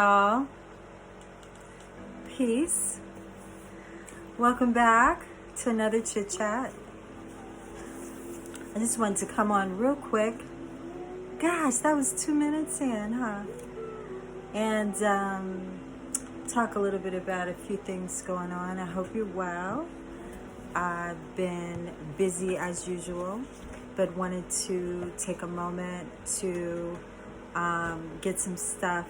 y'all. Peace. Welcome back to another Chit Chat. I just wanted to come on real quick. Gosh, that was 2 minutes in, huh? And talk a little bit about a few things going on. I hope you're well. I've been busy as usual, but wanted to take a moment to get some stuff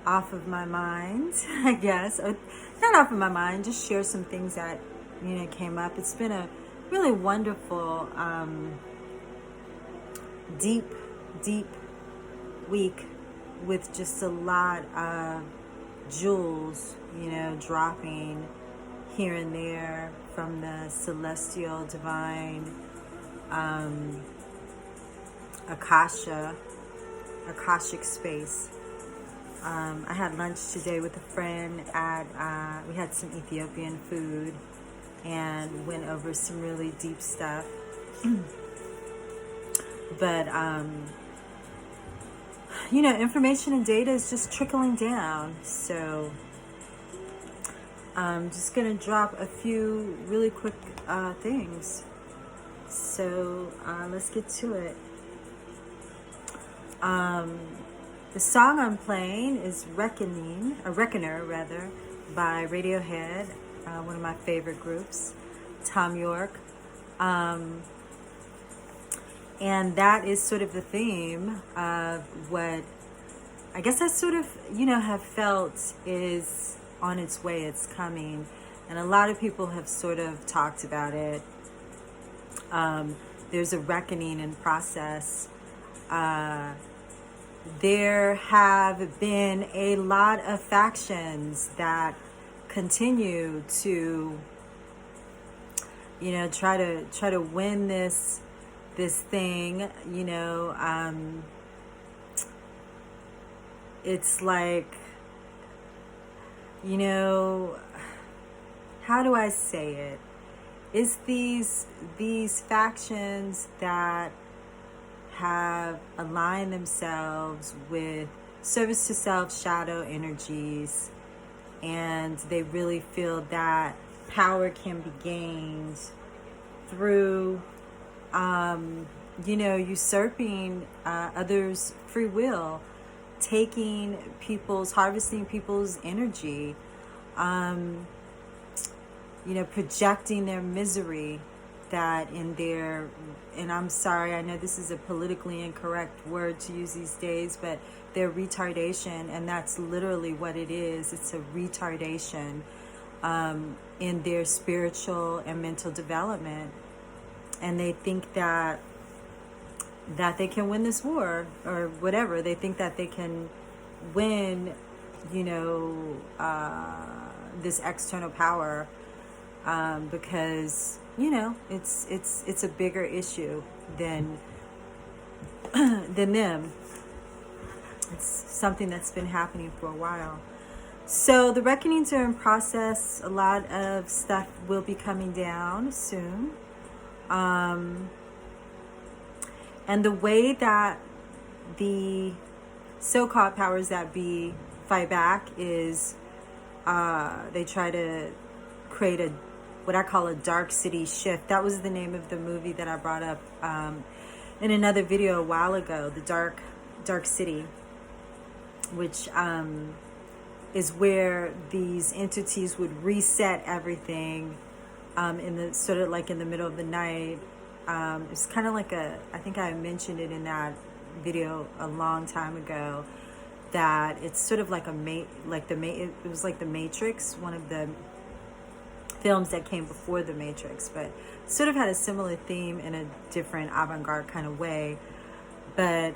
off of my mind, I guess. Or not off of my mind, just share some things that, came up. It's been a really wonderful, deep week with just a lot of jewels, dropping here and there from the celestial, divine, Akashic space. I had lunch today with a friend we had some Ethiopian food and went over some really deep stuff. But, information and data is just trickling down. So I'm just going to drop a few really quick things. So let's get to it. The song I'm playing is Reckoner, by Radiohead, one of my favorite groups, Tom York. And that is sort of the theme of what I guess I sort of, have felt is on its way, it's coming. And a lot of people have sort of talked about it. There's a reckoning in process. There have been a lot of factions that continue to, try to win this thing. It's like, how do I say it? It's these factions that have aligned themselves with service to self shadow energies, and they really feel that power can be gained through usurping others' free will, harvesting people's energy, projecting their misery and I'm sorry, I know this is a politically incorrect word to use these days, but their retardation, and that's literally what it is. It's a retardation in their spiritual and mental development. And they think that they can win this war or whatever. They think that they can win, this external power because it's a bigger issue than them. It's something that's been happening for a while. So the reckonings are in process. A lot of stuff will be coming down soon. And the way that the so-called powers that be fight back is they try to create what I call a dark city shift. That was the name of the movie that I brought up in another video a while ago, the dark city, which is where these entities would reset everything in the sort of like in the middle of the night. It's kind of like I think I mentioned it in that video a long time ago, that it's sort of like it was like the Matrix, one of the films that came before the Matrix, but sort of had a similar theme in a different avant-garde kind of way. But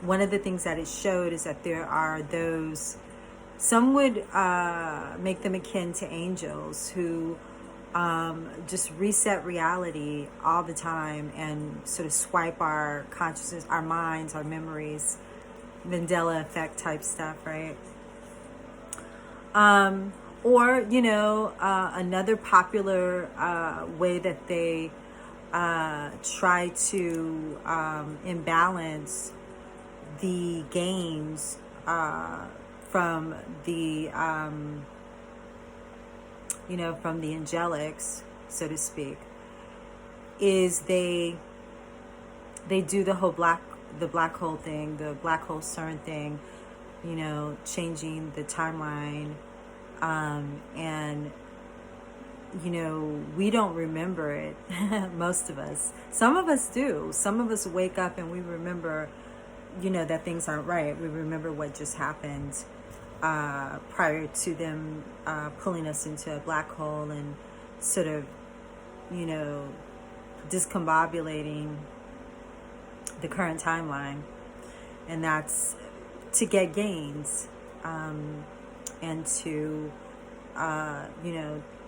one of the things that it showed is that there are those, some would make them akin to angels who just reset reality all the time and sort of swipe our consciousness, our minds, our memories, Mandela effect type stuff, right? Or, another popular way that they try to imbalance the gains from the from the angelics, so to speak, is they do the whole black hole thing, the black hole CERN thing, changing the timeline, and we don't remember it. Most of us. Some of us do. Some of us wake up and we remember, that things aren't right. We remember what just happened prior to them pulling us into a black hole and sort of, discombobulating the current timeline. And that's to get gains, and to,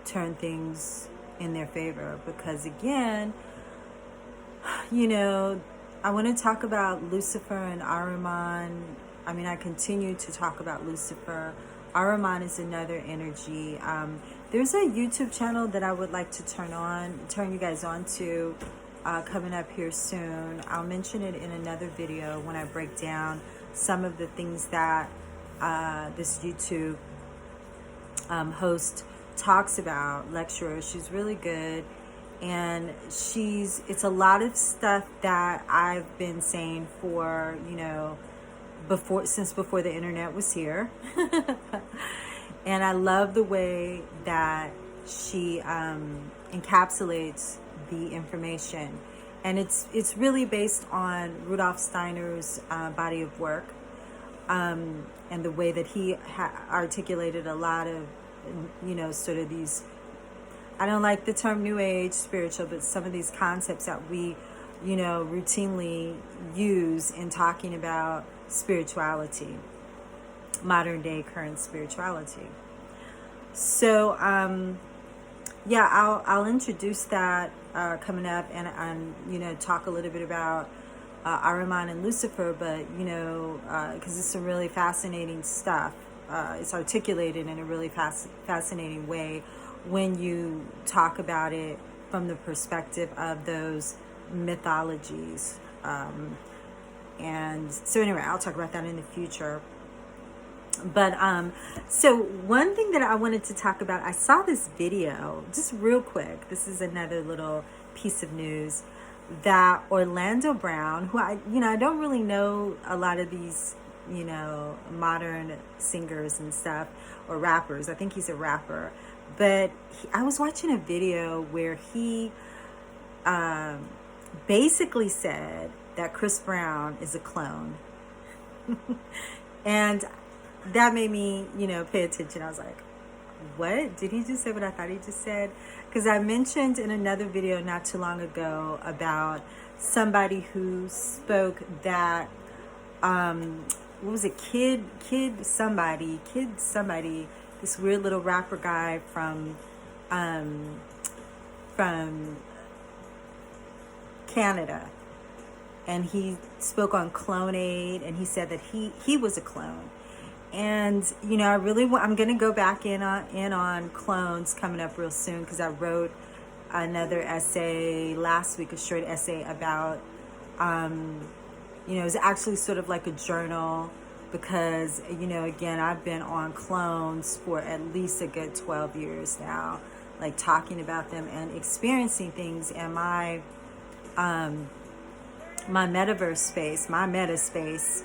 turn things in their favor. Because again, I want to talk about Lucifer and Ahriman. I continue to talk about Lucifer. Ahriman is another energy. There's a YouTube channel that I would like to turn you guys on to, coming up here soon. I'll mention it in another video when I break down some of the things that this YouTube host talks about, lecturer. She's really good, and it's a lot of stuff that I've been saying for since before the internet was here. And I love the way that she encapsulates the information, and it's really based on Rudolf Steiner's body of work, and the way that he articulated a lot of sort of these, I don't like the term new age spiritual, but some of these concepts that we routinely use in talking about spirituality, modern day current spirituality. So I'll introduce that coming up, and talk a little bit about Ahriman and Lucifer, but because it's some really fascinating stuff. It's articulated in a really fascinating way when you talk about it from the perspective of those mythologies. And so anyway, I'll talk about that in the future. But so one thing that I wanted to talk about, I saw this video just real quick. This is another little piece of news that Orlando Brown, who I don't really know a lot of these modern singers and stuff, or rappers. I think he's a rapper, but I was watching a video where he basically said that Chris Brown is a clone. And that made me pay attention. I was like, what did he just say? What I thought he just said? Because I mentioned in another video not too long ago about somebody who spoke that what was it, kid somebody, this weird little rapper guy from Canada, and he spoke on Clonade, and he said that he was a clone. And I'm going to go back in on clones coming up real soon, because I wrote another essay last week, a short essay about it was actually sort of like a journal, because again, I've been on clones for at least a good 12 years now, like talking about them and experiencing things in my metaverse space, my meta space,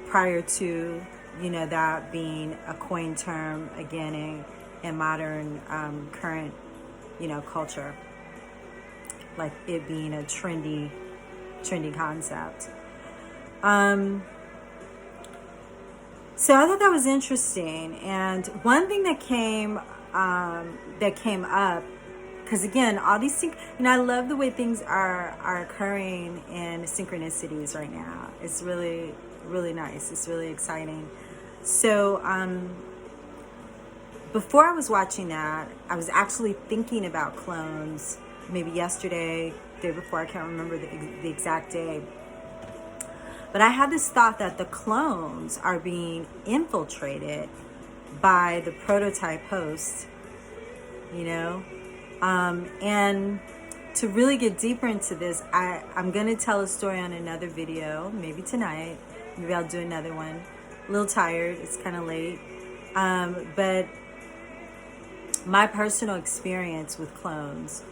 prior to that being a coined term again in modern current culture, like it being a trendy concept. So I thought that was interesting. And one thing that came up, because again, all these things, I love the way things are occurring in synchronicities right now. It's really, really nice. It's really exciting. So before I was watching that, I was actually thinking about clones, maybe yesterday, day before, I can't remember the exact day. But I had this thought that the clones are being infiltrated by the prototype host, and to really get deeper into this, I'm going to tell a story on another video, maybe tonight, maybe I'll do another one, a little tired. It's kind of late. But my personal experience with clones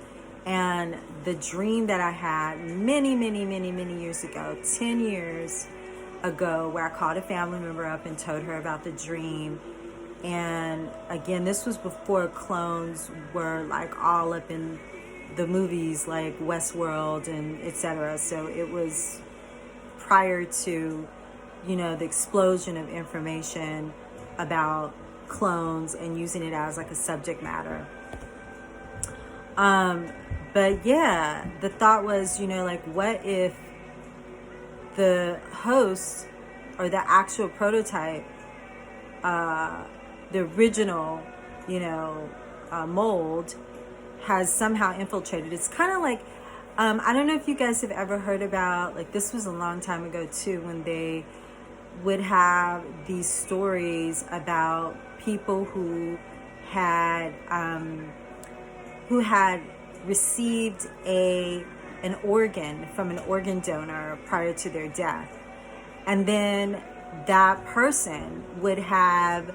and the dream that I had many, many, many, many years ago, 10 years ago, where I called a family member up and told her about the dream. And again, this was before clones were like all up in the movies like Westworld and etc. So it was prior to, the explosion of information about clones and using it as like a subject matter. But yeah, the thought was, like, what if the host or the actual prototype, the original, mold has somehow infiltrated. It's kind of like, I don't know if you guys have ever heard about, like, this was a long time ago too, when they would have these stories about people who had received an organ from an organ donor prior to their death, and then that person would have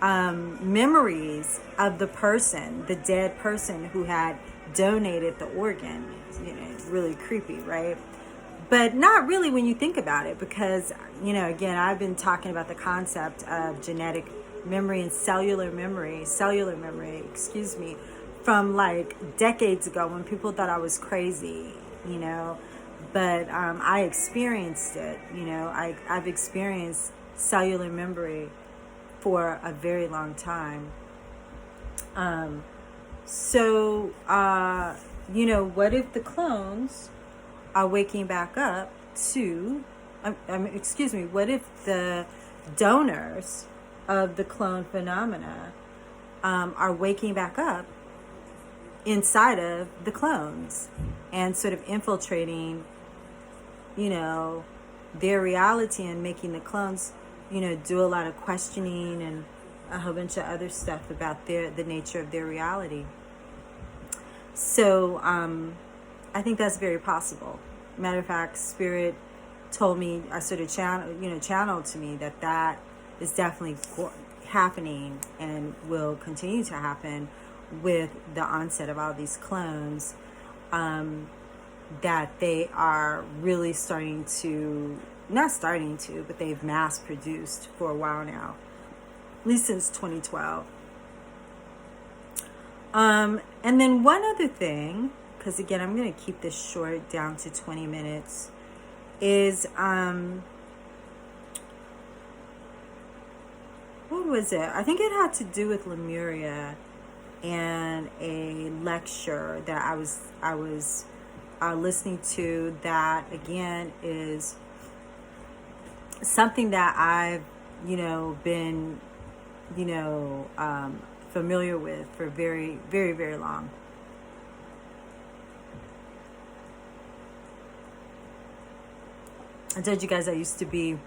memories of the dead person who had donated the organ. It's really creepy, right? But not really when you think about it, because again, I've been talking about the concept of genetic memory and cellular memory, from like decades ago, when people thought I was crazy, but I experienced it. I've experienced cellular memory for a very long time. So what if the clones are waking back up to, what if the donors of the clone phenomena are waking back up inside of the clones and sort of infiltrating, their reality, and making the clones, do a lot of questioning and a whole bunch of other stuff about the nature of their reality. So I think that's very possible. Matter of fact, Spirit told me, I sort of channeled to me that is definitely happening and will continue to happen with the onset of all these clones, that they are really but they've mass produced for a while now, at least since 2012. And then one other thing, because again, I'm going to keep this short, down to 20 minutes, is what was it? I think it had to do with Lemuria and a lecture that I was listening to, that again is something that I've been familiar with for very, very, very long. I told you guys I used to be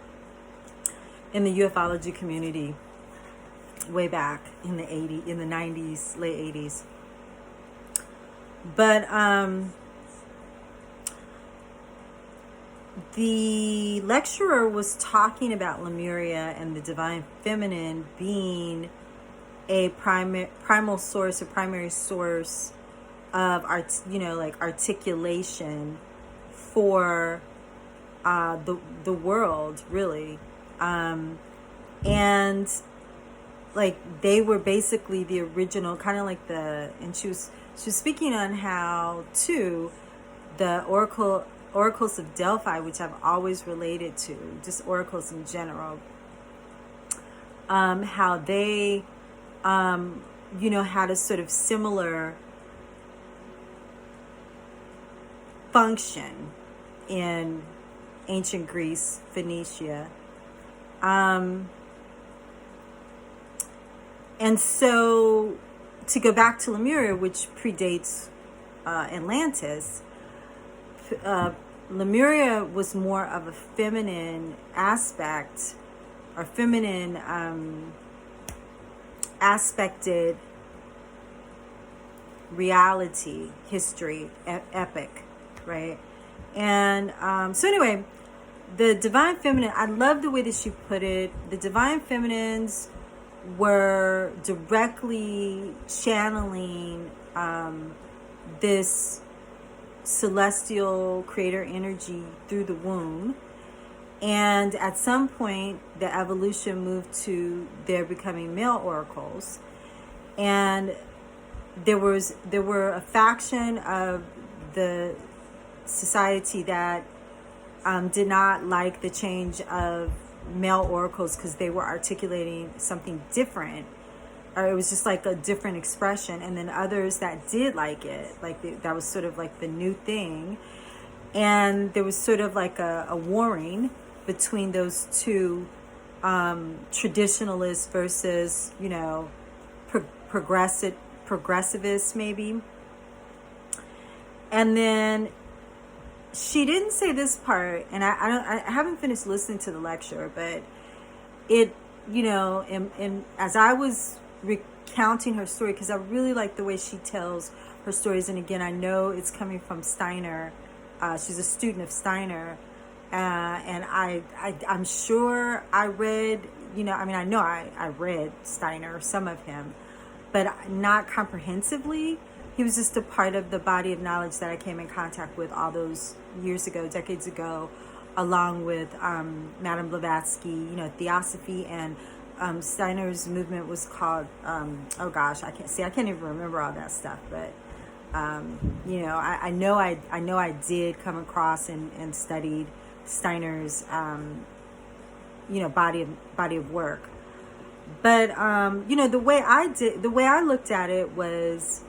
in the ufology community way back in the 90s, late 80s. But the lecturer was talking about Lemuria and the divine feminine being a primal source, a primary source of articulation for the world, really, and like they were basically the original, kind of like and she was speaking on how too the oracles of Delphi, which I've always related to, just oracles in general, how they had a sort of similar function in ancient Greece, Phoenicia. And so to go back to Lemuria, which predates Atlantis, Lemuria was more of a feminine aspect, or feminine aspected reality, history, epic, right? And so anyway, the divine feminine, I love the way that she put it. The divine feminines were directly channeling this celestial creator energy through the womb. And at some point, the evolution moved to their becoming male oracles. And there were a faction of the society that did not like the change of male oracles because they were articulating something different, or it was just like a different expression. And then others that did like it, that was sort of like the new thing. And there was sort of like a warring between those two, traditionalists versus, progressivists maybe. And then she didn't say this part, and I haven't finished listening to the lecture, but it, and as I was recounting her story, because I really like the way she tells her stories, and again, I know it's coming from Steiner. She's a student of Steiner, and I'm sure I read, I know I read Steiner, some of him, but not comprehensively. He was just a part of the body of knowledge that I came in contact with all those years ago, decades ago, along with Madame Blavatsky, Theosophy, and Steiner's movement was called, I can't even remember all that stuff, but I know I did come across and studied Steiner's body of work. But the way I looked at it was,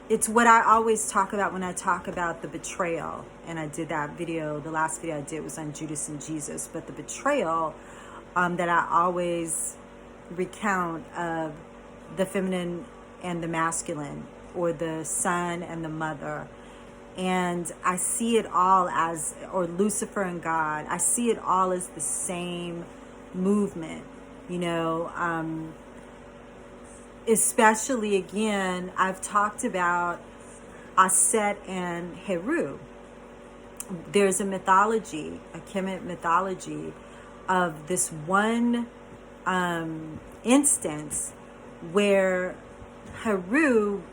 it's what I always talk about when I talk about the betrayal. And I did that video, the last video I did was on Judas and Jesus. But the betrayal that I always recount of the feminine and the masculine, or the son and the mother. And I see it all as, or Lucifer and God, I see it all as the same movement, especially, again, I've talked about Aset and Heru. There's a mythology, a Kemet mythology, of this one instance where Heru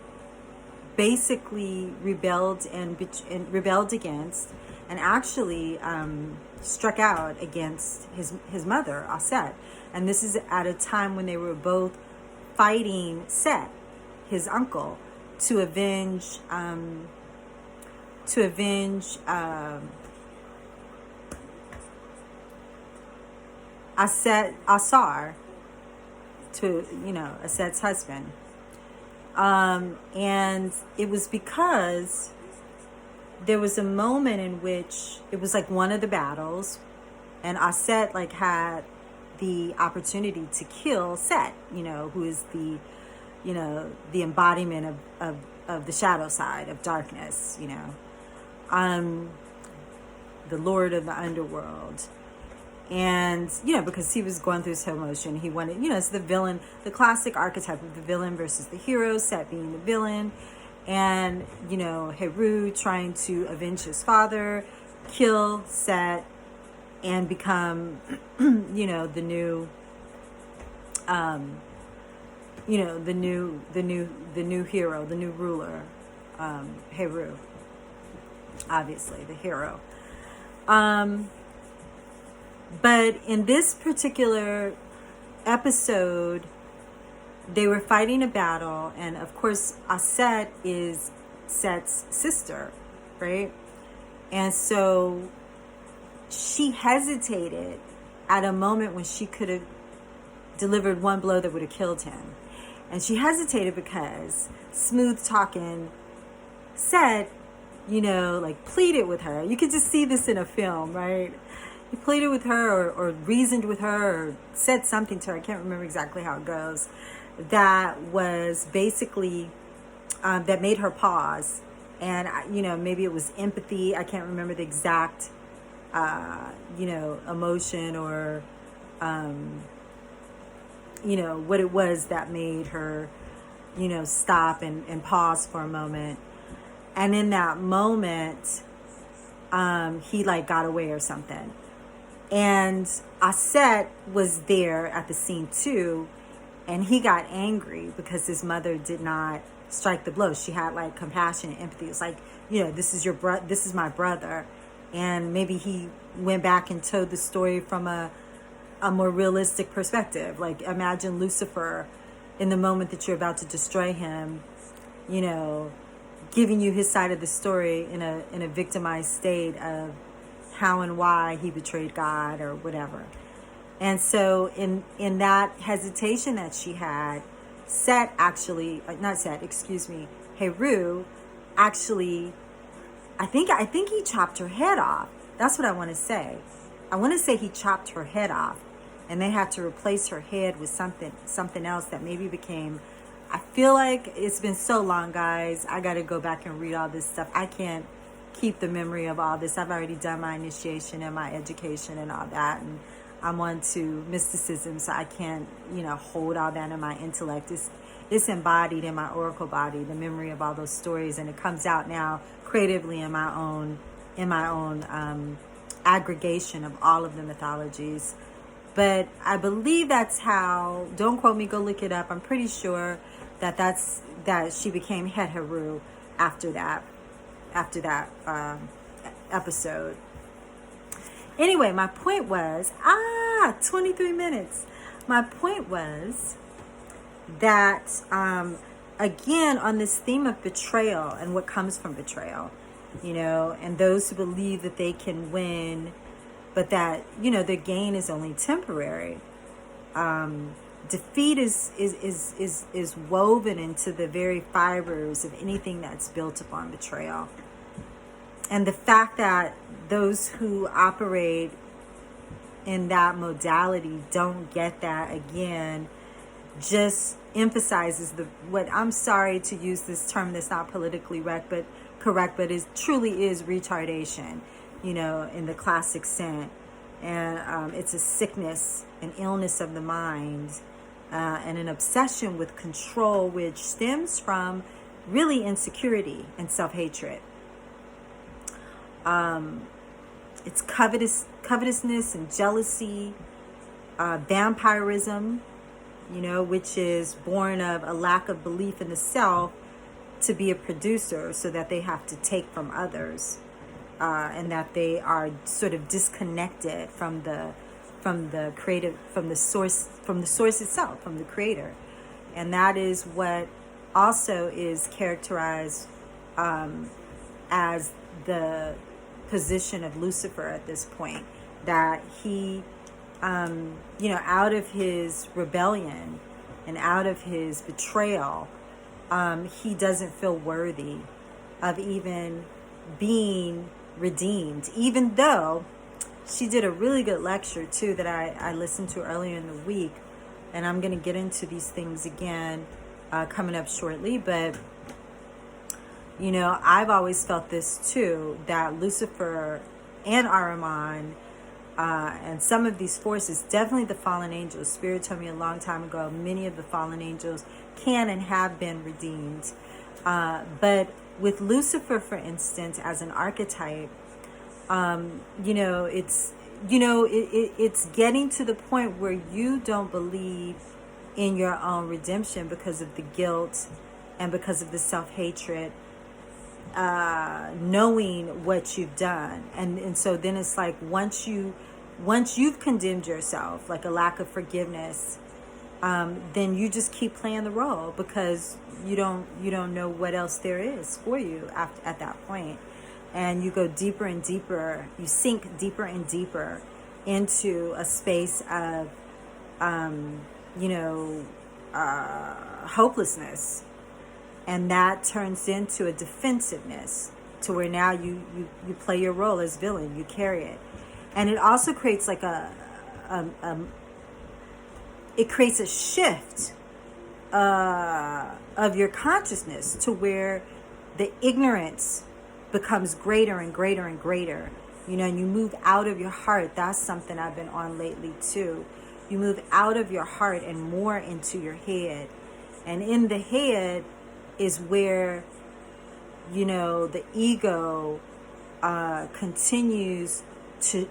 basically rebelled against, and actually struck out against his mother, Aset. And this is at a time when they were both fighting Set, his uncle, to avenge Asar, to Aset's husband. And it was because there was a moment in which it was like one of the battles, and Aset had the opportunity to kill Set, who is the embodiment of the shadow side of darkness, the Lord of the underworld. And, because he was going through his emotion, he wanted, it's the villain, the classic archetype of the villain versus the hero, Set being the villain. And, Heru trying to avenge his father, kill Set, and become, the new, the new hero, the new ruler, Heru, obviously the hero. But in this particular episode, they were fighting a battle, and of course, Aset is Set's sister, right? And so she hesitated at a moment when she could have delivered one blow that would have killed him. And she hesitated because smooth talking Set, pleaded with her. You could just see this in a film, right? He pleaded with her, or reasoned with her, or said something to her. I can't remember exactly how it goes. That was basically, that made her pause. And, maybe it was empathy. I can't remember the exact, emotion, or, what it was that made her, stop and pause for a moment. And in that moment, he like got away or something. And Aset was there at the scene too, and he got angry because his mother did not strike the blow. She had like compassion and empathy. It's like, this is this is my brother. And maybe he went back and told the story from a more realistic perspective. Like, imagine Lucifer in the moment that you're about to destroy him, giving you his side of the story in a victimized state of how and why he betrayed God or whatever. And so in that hesitation that she had, Heru actually, I think he chopped her head off. That's what I want to say. I want to say he chopped her head off, and they had to replace her head with something else that maybe became, I feel like it's been so long, guys. I got to go back and read all this stuff. I can't keep the memory of all this. I've already done my initiation and my education and all that, and I'm on to mysticism, so I can't, hold all that in my intellect. It's embodied in my oracle body, the memory of all those stories, and it comes out now creatively in my own aggregation of all of the mythologies. But I believe that's how, don't quote me, go look it up. I'm pretty sure that she became Het Heru after that episode. Anyway, my point was, 23 minutes. My point was that, again, on this theme of betrayal and what comes from betrayal, and those who believe that they can win, but that, their gain is only temporary. Defeat is woven into the very fibers of anything that's built upon betrayal. And the fact that those who operate in that modality don't get that, again, just emphasizes what, I'm sorry to use this term that's not politically correct, but it truly is retardation, in the classic sense. And it's a sickness, an illness of the mind, and an obsession with control, which stems from really insecurity and self-hatred. It's covetousness and jealousy, vampirism, which is born of a lack of belief in the self to be a producer, so that they have to take from others, and that they are sort of disconnected from the creative, from the source itself, from the creator. And that is what also is characterized as the position of Lucifer at this point, that he, out of his rebellion and out of his betrayal, he doesn't feel worthy of even being redeemed, even though she did a really good lecture too that I listened to earlier in the week, and I'm going to get into these things again coming up shortly. But I've always felt this too, that Lucifer and Ahriman and some of these forces, definitely the fallen angels, Spirit told me a long time ago, many of the fallen angels can and have been redeemed. But with Lucifer, for instance, as an archetype, it's getting to the point where you don't believe in your own redemption because of the guilt and because of the self-hatred, knowing what you've done. And so then it's like, once you've condemned yourself, like a lack of forgiveness, then you just keep playing the role, because you don't know what else there is for you at that point. And you go deeper and deeper, you sink deeper and deeper into a space of, hopelessness. And that turns into a defensiveness, to where now you play your role as villain, you carry it. And it also creates like it creates a shift of your consciousness, to where the ignorance becomes greater and greater and greater, and you move out of your heart. That's something I've been on lately too. You move out of your heart and more into your head. And in the head is where, the ego continues to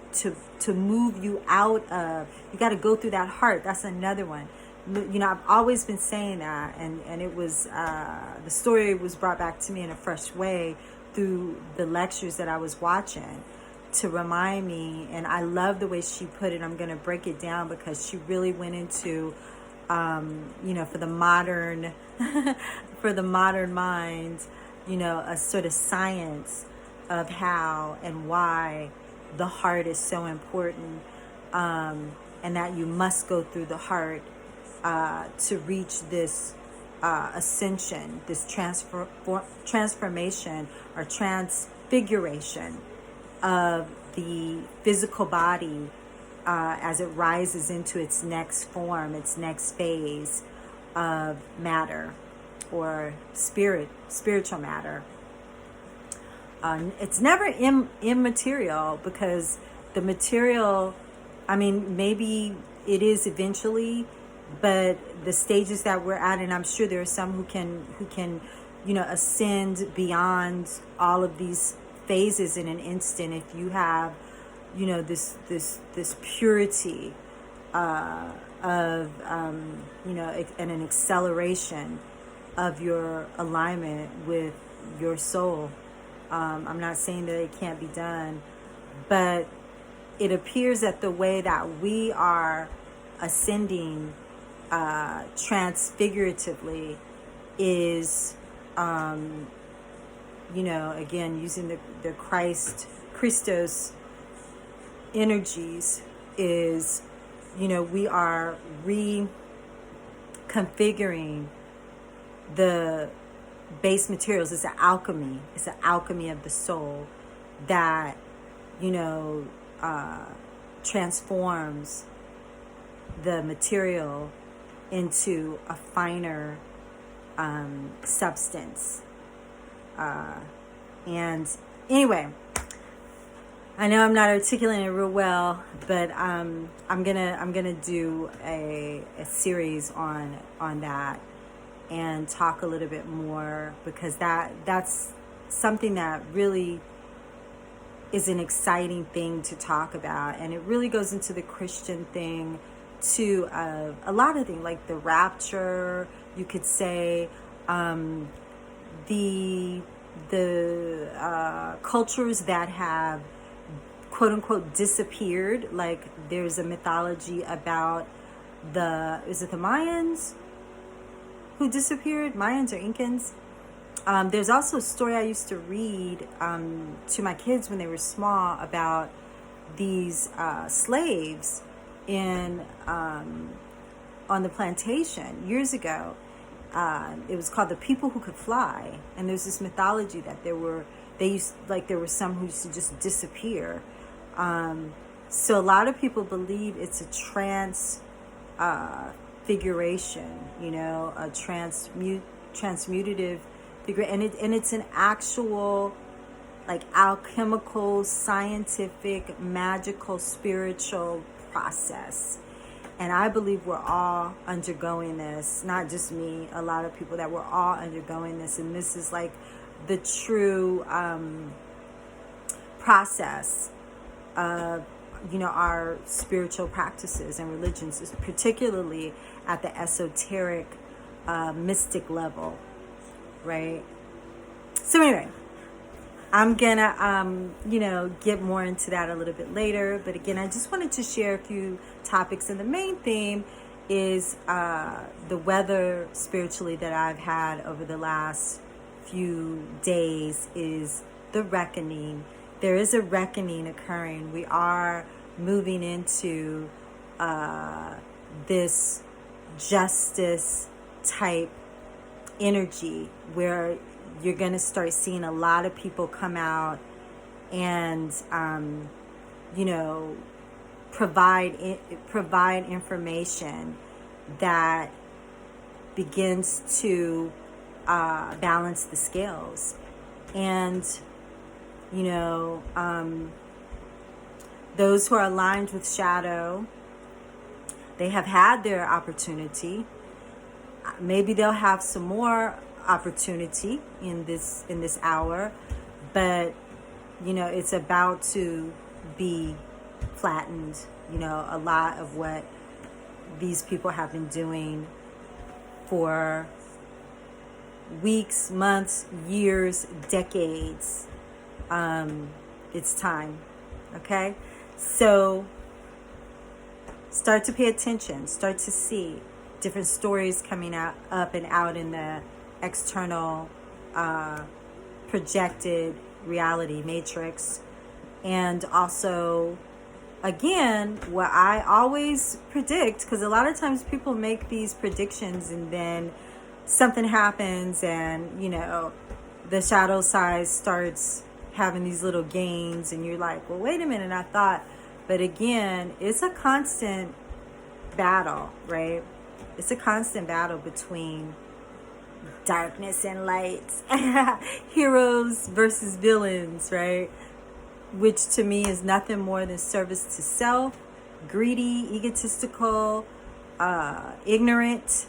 move you out of, you got to go through that heart. That's another one. You know, I've always been saying that, and it was the story was brought back to me in a fresh way through the lectures that I was watching to remind me. And I love the way she put it. I'm going to break it down because she really went into you know, for the modern for the modern mind, you know, a sort of science of how and why the heart is so important, and that you must go through the heart to reach this ascension, this transformation or transfiguration of the physical body as it rises into its next form, its next phase of matter or spiritual matter. It's never immaterial, because the material, I mean, maybe it is eventually, but the stages that we're at, and I'm sure there are some who can, you know, ascend beyond all of these phases in an instant if you have, you know, this purity of you know, and an acceleration of your alignment with your soul. I'm not saying that it can't be done, but it appears that the way that we are ascending transfiguratively is, you know, again, using the Christos energies, is, you know, we are reconfiguring the base materials. It's an alchemy. It's an alchemy of the soul that, you know, transforms the material into a finer substance. And anyway, I know I'm not articulating it real well, but I'm gonna do a series on that and talk a little bit more, because that's something that really is an exciting thing to talk about, and it really goes into the Christian thing too, of a lot of things like the rapture, you could say, the cultures that have quote unquote disappeared. Like there's a mythology about is it the Mayans who disappeared? Mayans or Incans? There's also a story I used to read to my kids when they were small about these slaves in on the plantation years ago. It was called The People Who Could Fly, and there's this mythology that there were some who used to just disappear. So a lot of people believe it's a transfiguration, you know, a transmutative figure, and it's an actual, like, alchemical, scientific, magical, spiritual process. And I believe we're all undergoing this, not just me, a lot of people, that we're all undergoing this. And this is like the true process of, you know, our spiritual practices and religions, particularly at the esoteric, mystic level, right? So anyway, I'm gonna, you know, get more into that a little bit later. But again, I just wanted to share a few topics, and the main theme is the weather spiritually that I've had over the last few days is the reckoning. There is a reckoning occurring. We are moving into this justice type energy where you're going to start seeing a lot of people come out and, you know, provide information that begins to balance the scales. And, you know, those who are aligned with shadow, they have had their opportunity. Maybe they'll have some more opportunity in this hour, but it's about to be flattened. A lot of what these people have been doing for weeks, months, years, decades. It's time. Okay? So start to pay attention. Start to see different stories coming up and out in the external projected reality matrix. And also, again, what I always predict, because a lot of times people make these predictions and then something happens and, the shadow side starts having these little gains and you're like, well, wait a minute, I thought. But again, it's a constant battle, right? It's a constant battle between darkness and light, heroes versus villains, right? Which to me is nothing more than service to self, greedy, egotistical, ignorant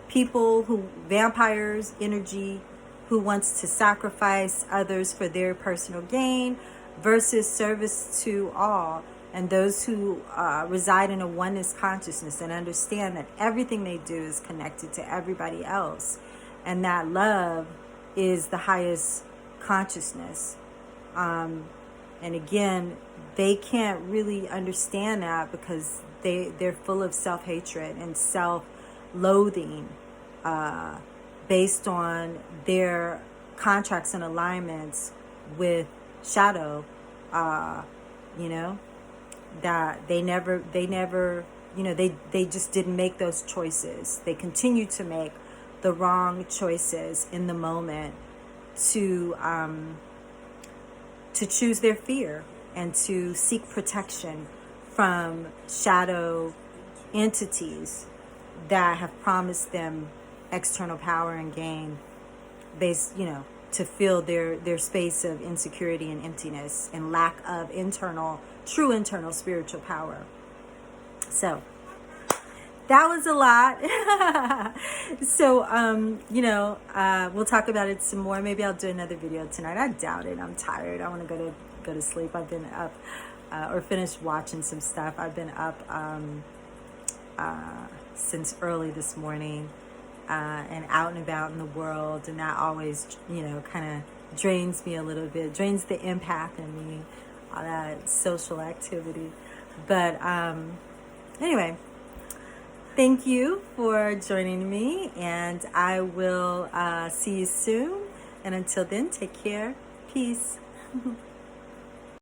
people vampires energy, who wants to sacrifice others for their personal gain, versus service to all, and those who reside in a oneness consciousness and understand that everything they do is connected to everybody else, and that love is the highest consciousness. And again, they can't really understand that because they're full of self-hatred and self-loathing based on their contracts and alignments with shadow, that they never, they just didn't make those choices. They continue to make the wrong choices in the moment to choose their fear and to seek protection from shadow entities that have promised them external power and gain based, to fill their space of insecurity and emptiness and lack of true internal spiritual power. So that was a lot. So, we'll talk about it some more. Maybe I'll do another video tonight. I doubt it. I'm tired. I want to go to sleep. I've been up or finished watching some stuff. I've been up since early this morning and out and about in the world. And that always, kind of drains me a little bit, drains the empath in me, all that social activity. But anyway, thank you for joining me, and I will see you soon. And until then, take care. Peace.